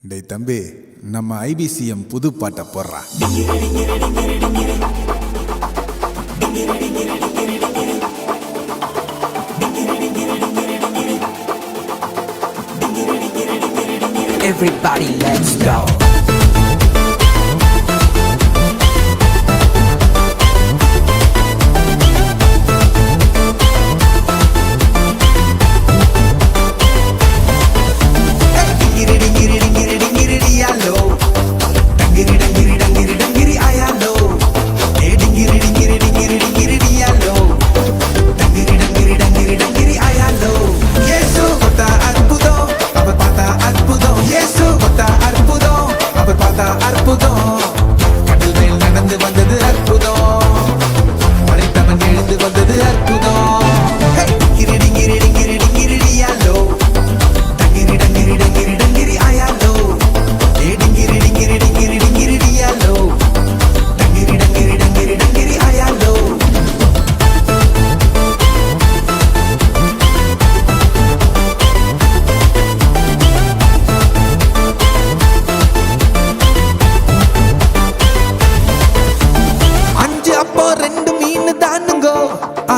டேய் தம்பி, நம்ம ஐபிசிஎம் புது பாட்டை போடுறா. Everybody, let's go.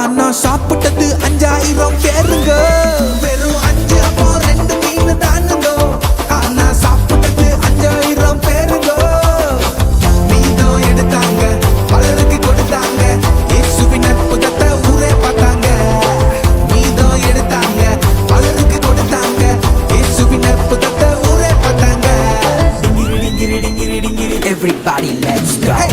ஆனா சாப்பிட்டது 5000 பேருங்க. வெறும் 5 அப்போ 2 மீன் தானுங்க. ஆனா சாப்பிட்டது 5000 பேருங்க. மீதம் எடுத்தாங்க, பலருக்கு கொடுத்தாங்க. இயேசுவின் அற்புதத்தை ஊரே பார்த்தாங்க. மீதம் எடுத்தாங்க, பலருக்கு கொடுத்தாங்க. இயேசுவின் அற்புதத்தை ஊரே பார்த்தாங்க. Everybody, let's go. Hey,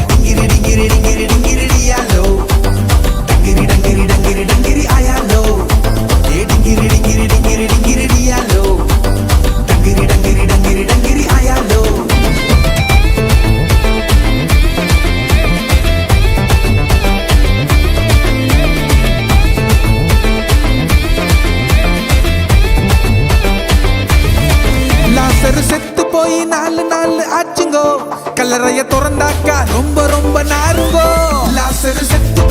செத்து போய் 4 நாள் ஆச்சுங்கோ. கல்லறைய திறந்தாக்கா ரொம்ப ரொம்ப நாருங்கோ. லாசரு செத்து